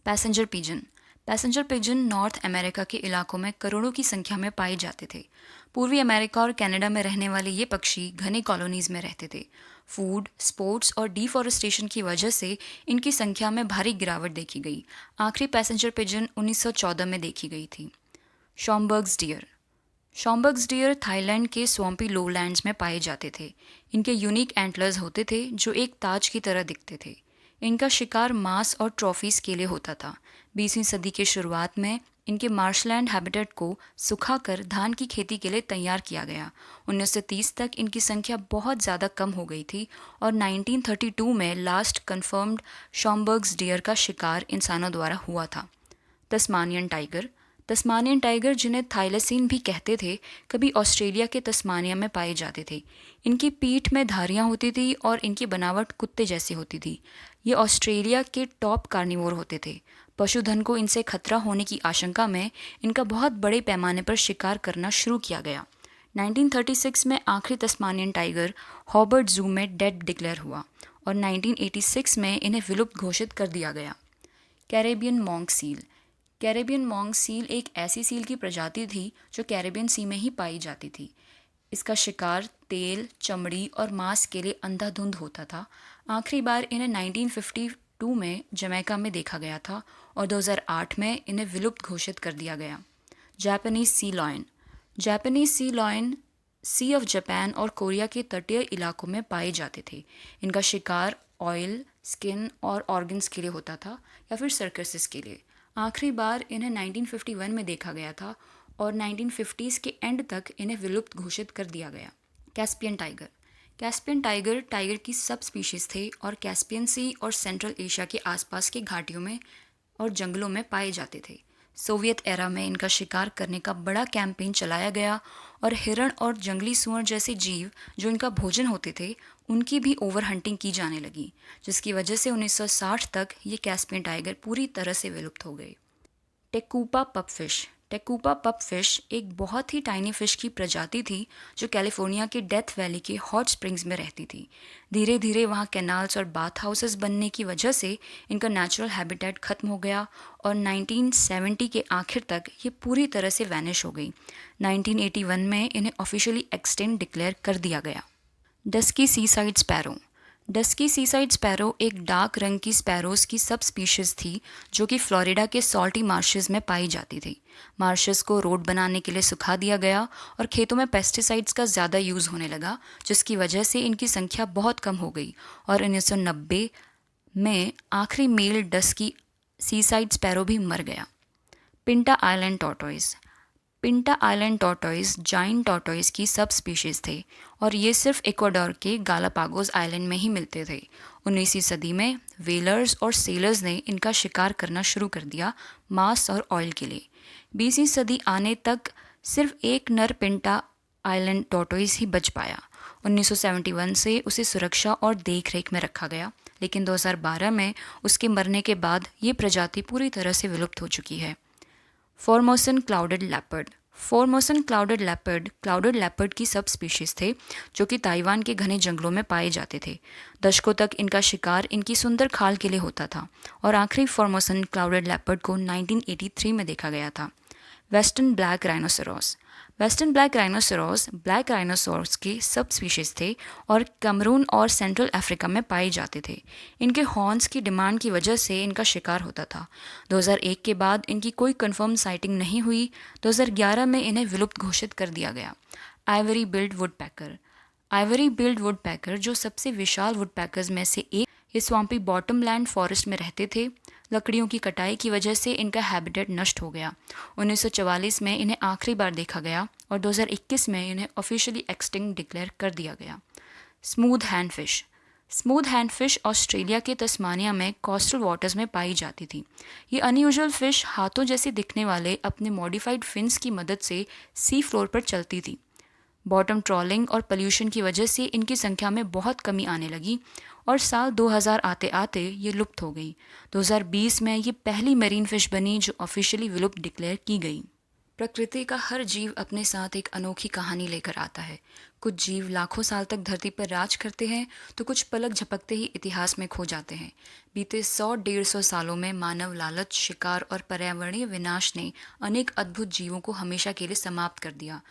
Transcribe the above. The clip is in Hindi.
Passenger pigeon. Passenger pigeon north America के इलाकों में करोड़ों की संख्या में पाए जाते थे। पूर्वी अमेरिका और कनाडा में रहने वाले ये पक्षी घने कॉलोनीज में रहते थे। फूड, स्पोर्ट्स और डिफॉरेस्टेशन की वजह से इनकी संख्या में भारी गिरावट देखी गई। आखिरी पैसेंजर पिजन 1914 में देखी गई थी। शॉम्बर्ग्स डियर। शॉम्बर्ग्स डियर थाईलैंड के स्वम्पी लोलैंड्स में पाए जाते थे। इनके यूनिक एंटलर्स होते थे जो एक ताज की तरह दिखते थे। इनका शिकार मांस और ट्रॉफीज के लिए होता था। 20वीं सदी के शुरुआत में इनके मार्शलैंड हैबिटेट को सुखाकर धान की खेती के लिए तैयार किया गया। 1930 तक इनकी संख्या बहुत ज़्यादा कम हो गई थी और 1932 में लास्ट कन्फर्म्ड शॉम्बर्ग्स डियर का शिकार इंसानों द्वारा हुआ था। Tasmanian tiger. तस्मानियन टाइगर, जिन्हें थाइलेसीन भी कहते थे, कभी ऑस्ट्रेलिया के तस्मानिया में पाए जाते थे। इनकी पीठ में धारियां होती थी और इनकी बनावट कुत्ते जैसी होती थी। ये ऑस्ट्रेलिया के टॉप कार्निवोर होते थे। पशुधन को इनसे खतरा होने की आशंका में इनका बहुत बड़े पैमाने पर शिकार करना शुरू किया गया। 1936 में आखिरी तस्मानियन टाइगर हॉबर्ट जू में डेड डिक्लेयर हुआ और 1986 में इन्हें विलुप्त घोषित कर दिया गया। Caribbean monk seal. Caribbean monk seal एक ऐसी सील की प्रजाति थी जो कैरेबियन सी में ही पाई जाती थी। इसका शिकार तेल, चमड़ी और मांस के लिए अंधाधुंध होता था। आखिरी बार इन्हें 1952 में जमैका में देखा गया था और 2008 में इन्हें विलुप्त घोषित कर दिया गया। Japanese sea lion. Japanese sea lion sea of Japan और कोरिया के तटीय इलाकों में पाए जाते थे। इनका शिकार ऑयल, स्किन और ऑर्गन्स के लिए होता था या फिर सर्कसेस के लिए। आखिरी बार इन्हें 1951 में देखा गया था और 1950s के एंड तक इन्हें विलुप्त घोषित कर दिया गया। Caspian tiger. Caspian tiger tiger की सब स्पीशीज थे और कैस्पियन सी और सेंट्रल एशिया के आसपास के घाटियों में और जंगलों में पाए जाते थे। सोवियत एरा में इनका शिकार करने का बड़ा कैंपेन चलाया गया और हिरण और जंगली सूअर जैसे जीव जो इनका भोजन होते थे, उनकी भी ओवर हंटिंग की जाने लगी, जिसकी वजह से 1960 तक ये कैस्पियन टाइगर पूरी तरह से विलुप्त हो गए। टेकूपा पपफिश। टेकूपा पपफिश एक बहुत ही टाइनी फिश की प्रजाति थी जो कैलिफोर्निया के डेथ वैली के हॉट स्प्रिंग्स में रहती थी। धीरे धीरे वहाँ कैनाल्स और बाथ हाउसेस बनने की वजह से इनका नेचुरल हैबिटेट खत्म हो गया और 1970 के आखिर तक ये पूरी तरह से वैनिश हो गई। 1981 में इन्हें ऑफिशियली एक्सटिंक्ट डिक्लेयर कर दिया गया। Dusky seaside sparrow. Dusky seaside sparrow एक डार्क रंग की स्पैरोज की सब स्पीशीज थी जो कि फ्लोरिडा के सॉल्टी मार्शेस में पाई जाती थी। मार्शेस को रोड बनाने के लिए सुखा दिया गया और खेतों में पेस्टिसाइड्स का ज़्यादा यूज़ होने लगा, जिसकी वजह से इनकी संख्या बहुत कम हो गई और 1990 में आखिरी मेल डस्की सीसाइड स्पैरो भी मर गया। पिंटा island tortoise. पिंटा island tortoise giant tortoise की सब स्पीशीज थे और ये सिर्फ इक्वाडोर के गालापागोस आइलैंड में ही मिलते थे। 19वीं सदी में वेलर्स और सेलर्स ने इनका शिकार करना शुरू कर दिया मांस और ऑयल के लिए। 20वीं सदी आने तक सिर्फ एक नर पिंटा आइलैंड टॉर्टॉइज ही बच पाया। 1971 से उसे सुरक्षा और देखरेख में रखा गया, लेकिन 2012 में उसके मरने के बाद ये प्रजाति पूरी तरह से विलुप्त हो चुकी है। Formosan clouded leopard. Formosan clouded leopard की सब स्पीशीज थे जो कि ताइवान के घने जंगलों में पाए जाते थे। दशकों तक इनका शिकार इनकी सुंदर खाल के लिए होता था और आखिरी फॉर्मोसन क्लाउडेड लेपर्ड को 1983 में देखा गया था। Western black rhinoceros. Western black rhinoceros के सब स्पीशीज थे और कैमरून और सेंट्रल अफ्रीका में पाए जाते थे। इनके हॉर्न्स की डिमांड की वजह से इनका शिकार होता था। 2001 के बाद इनकी कोई कंफर्म साइटिंग नहीं हुई। 2011 में इन्हें विलुप्त घोषित कर दिया गया। Ivory build woodpecker. Ivory build woodpecker, जो सबसे विशाल वुडपैकर्स में से एक, ये स्वाम्पी बॉटमलैंड फॉरेस्ट में रहते थे। लकड़ियों की कटाई की वजह से इनका हैबिटेट नष्ट हो गया। 1944 में इन्हें आखिरी बार देखा गया और 2021 में इन्हें ऑफिशियली एक्सटिंक्ट डिक्लेयर कर दिया गया। Smooth hand fish. Smooth hand fish Australia के तस्मानिया में कोस्टल वाटर्स में पाई जाती थी। ये अनयूजुअल फिश हाथों जैसे दिखने वाले अपने मॉडिफाइड फिन्स की मदद से सी फ्लोर पर चलती थी। बॉटम ट्रॉलिंग और पोल्यूशन की वजह से इनकी संख्या में बहुत कमी आने लगी और साल 2000 आते आते ये लुप्त हो गई। 2020 में ये पहली मेरीन फिश बनी जो ऑफिशियली विलुप्त डिक्लेयर की गई। प्रकृति का हर जीव अपने साथ एक अनोखी कहानी लेकर आता है। कुछ जीव लाखों साल तक धरती पर राज करते हैं, तो कुछ पलक झपकते ही इतिहास में खो जाते हैं। बीते 100-150 सालों में मानव लालच, शिकार और पर्यावरणीय विनाश ने अनेक अद्भुत जीवों को हमेशा के लिए समाप्त कर दिया।